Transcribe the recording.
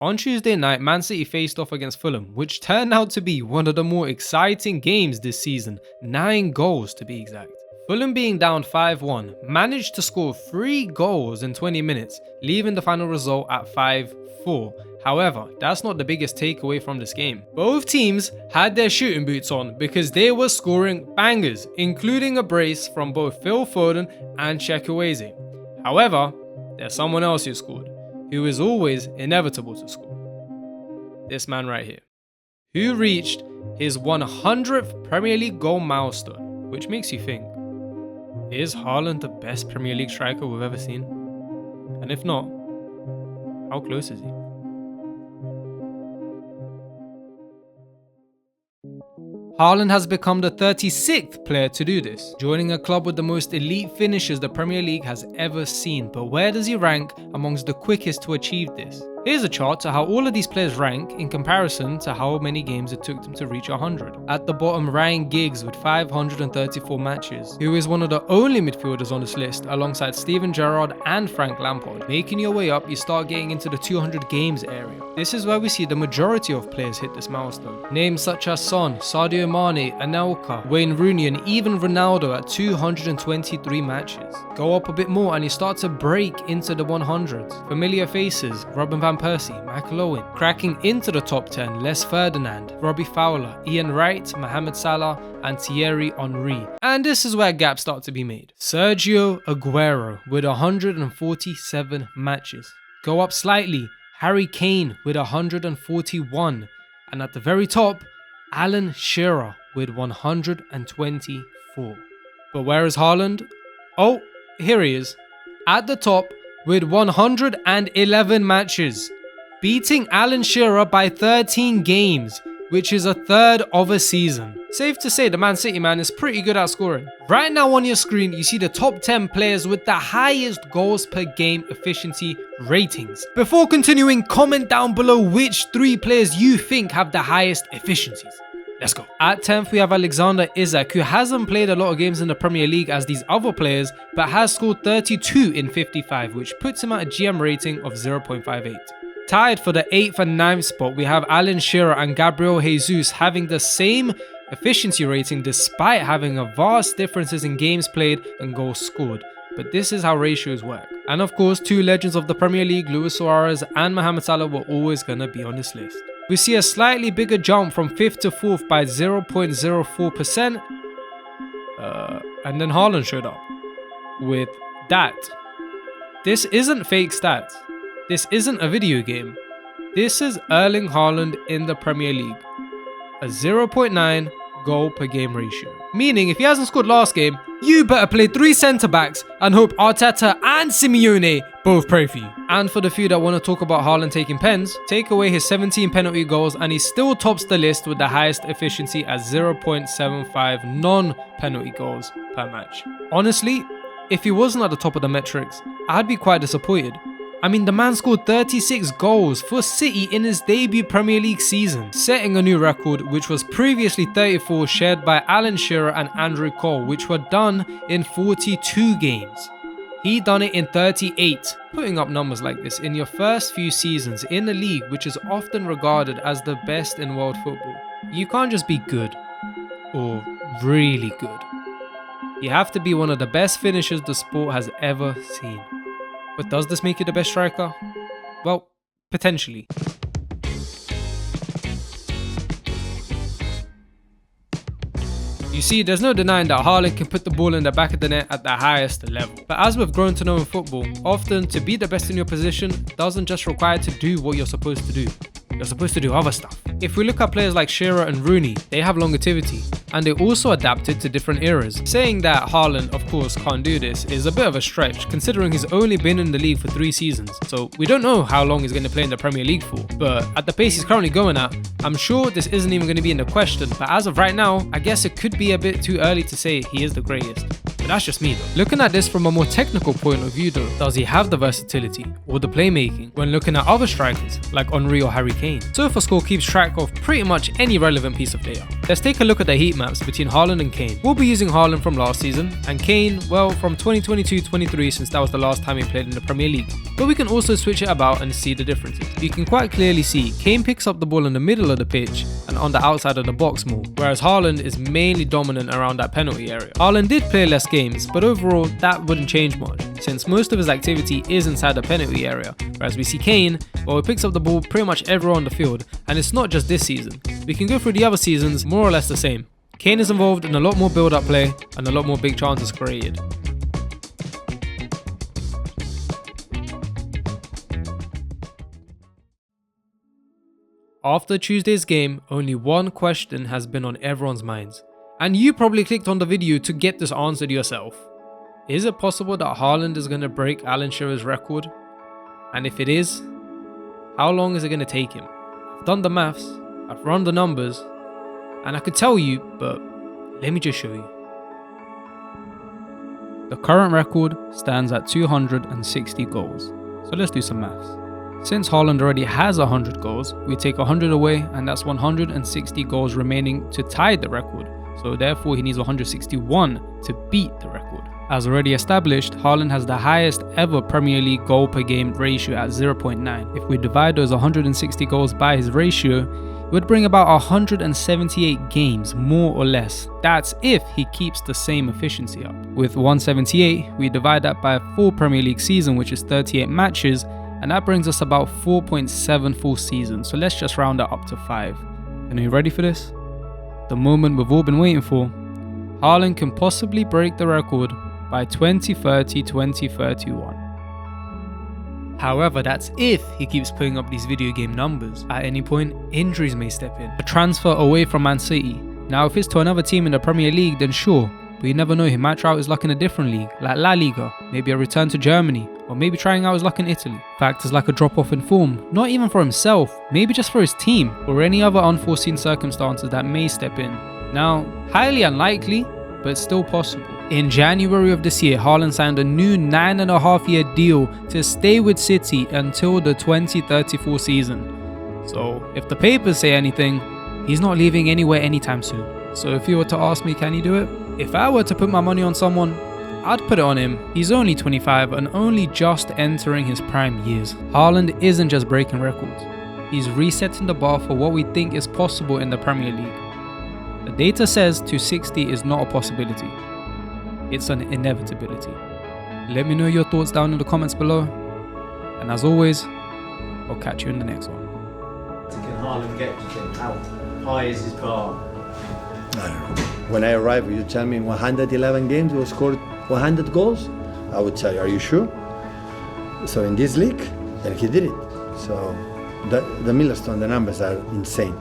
On Tuesday night, Man City faced off against Fulham, which turned out to be one of the more exciting games this season, 9 goals to be exact. Fulham, being down 5-1, managed to score 3 goals in 20 minutes, leaving the final result at 5-4. However, that's not the biggest takeaway from this game. Both teams had their shooting boots on because they were scoring bangers, including a brace from both Phil Foden and Chukwueze. However, there's someone else who scored, who is always inevitable to score. This man right here, who reached his 100th Premier League goal milestone, which makes you think, is Haaland the best Premier League striker we've ever seen? And if not, how close is he? Haaland has become the 36th player to do this, joining a club with the most elite finishes the Premier League has ever seen. But where does he rank amongst the quickest to achieve this? Here's a chart to how all of these players rank in comparison to how many games it took them to reach 100. At the bottom, Ryan Giggs with 534 matches, who is one of the only midfielders on this list alongside Steven Gerrard and Frank Lampard. Making your way up, you start getting into the 200 games area. This is where we see the majority of players hit this milestone. Names such as Son, Sadio Mane, Anelka, Wayne Rooney and even Ronaldo at 223 matches. Go up a bit more and you start to break into the 100s. Familiar faces, Robin van Persie, Michael Owen. Cracking into the top 10, Les Ferdinand, Robbie Fowler, Ian Wright, Mohamed Salah and Thierry Henry. And this is where gaps start to be made. Sergio Aguero with 147 matches. Go up slightly, Harry Kane with 141. And at the very top, Alan Shearer with 124. But where is Haaland? Oh, here he is. At the top with 111 matches, beating Alan Shearer by 13 games, which is a third of a season. Safe to say the Man City man is pretty good at scoring. Right now on your screen, you see the top 10 players with the highest goals per game efficiency ratings. Before continuing, comment down below which 3 players you think have the highest efficiencies. Let's go. At 10th, we have Alexander Isak, who hasn't played a lot of games in the Premier League as these other players, but has scored 32 in 55, which puts him at a GM rating of 0.58. Tied for the 8th and 9th spot, we have Alan Shearer and Gabriel Jesus having the same efficiency rating despite having a vast differences in games played and goals scored. But this is how ratios work. And of course, 2 legends of the Premier League, Luis Suarez and Mohamed Salah, were always going to be on this list. We see a slightly bigger jump from 5th to 4th by 0.04%. And then Haaland showed up with that. This isn't fake stats. This isn't a video game. This is Erling Haaland in the Premier League. A 0.9 goal per game ratio. Meaning if he hasn't scored last game, you better play 3 centre backs and hope Arteta and Simeone both pray for you. And for the few that want to talk about Haaland taking pens, take away his 17 penalty goals and he still tops the list with the highest efficiency at 0.75 non-penalty goals per match. Honestly, if he wasn't at the top of the metrics, I'd be quite disappointed. I mean, the man scored 36 goals for City in his debut Premier League season, setting a new record which was previously 34 shared by Alan Shearer and Andrew Cole, which were done in 42 games. He done it in 38. Putting up numbers like this in your first few seasons in a league which is often regarded as the best in world football. You can't just be good or really good. You have to be one of the best finishers the sport has ever seen. But does this make you the best striker? Well, potentially. You see, there's no denying that Haaland can put the ball in the back of the net at the highest level. But as we've grown to know in football, often to be the best in your position doesn't just require to do what you're supposed to do. You're supposed to do other stuff. If we look at players like Shearer and Rooney, they have longevity, and they also adapted to different eras. Saying that Haaland, of course, can't do this is a bit of a stretch, considering he's only been in the league for 3 seasons, so we don't know how long he's going to play in the Premier League for. But at the pace he's currently going at, I'm sure this isn't even going to be in the question, but as of right now, I guess it could be a bit too early to say he is the greatest. But that's just me though. Looking at this from a more technical point of view though, does he have the versatility or the playmaking when looking at other strikers like Henry or Harry Kane? SofaScore keeps track of pretty much any relevant piece of data. Let's take a look at the heat maps between Haaland and Kane. We'll be using Haaland from last season, and Kane, well, from 2022-23, since that was the last time he played in the Premier League. But we can also switch it about and see the differences. You can quite clearly see Kane picks up the ball in the middle of the pitch and on the outside of the box more, whereas Haaland is mainly dominant around that penalty area. Haaland did play less games, but overall that wouldn't change much, since most of his activity is inside the penalty area, whereas we see Kane, well, he picks up the ball pretty much everywhere on the field, and it's not just this season. We can go through the other seasons, more or less the same. Kane is involved in a lot more build-up play and a lot more big chances created. After Tuesday's game, only one question has been on everyone's minds, and you probably clicked on the video to get this answered yourself. Is it possible that Haaland is going to break Alan Shearer's record? And if it is, how long is it going to take him? I've done the maths, I've run the numbers, and I could tell you, but let me just show you. The current record stands at 260 goals, so let's do some maths. Since Haaland already has 100 goals, we take 100 away, and that's 160 goals remaining to tie the record, so therefore he needs 161 to beat the record. As already established, Haaland has the highest ever Premier League goal per game ratio at 0.9. If we divide those 160 goals by his ratio, it would bring about 178 games, more or less. That's if he keeps the same efficiency up. With 178, we divide that by a full Premier League season, which is 38 matches, and that brings us about 4.7 full seasons, so let's just round that up to 5. And are you ready for this? The moment we've all been waiting for. Haaland can possibly break the record by 2030-2031. However, that's if he keeps putting up these video game numbers. At any point, injuries may step in. A transfer away from Man City. Now, if it's to another team in the Premier League, then sure, but you never know, he might try out his luck in a different league, like La Liga, maybe a return to Germany, or maybe trying out his luck in Italy. Factors like a drop-off in form, not even for himself, maybe just for his team, or any other unforeseen circumstances that may step in. Now, highly unlikely, but still possible. In January of this year, Haaland signed a new 9.5-year deal to stay with City until the 2034 season. So, if the papers say anything, he's not leaving anywhere anytime soon. So if you were to ask me, can he do it? If I were to put my money on someone, I'd put it on him. He's only 25 and only just entering his prime years. Haaland isn't just breaking records. He's resetting the bar for what we think is possible in the Premier League. The data says 260 is not a possibility. It's an inevitability. Let me know your thoughts down in the comments below. And as always, I'll catch you in the next one. Can Haaland get, do you think? How high is his bar? I don't know. When I arrive, you tell me in 111 games you scored 100 goals, I would tell you, are you sure? So in this league, and he did it. So the milestone, the numbers are insane.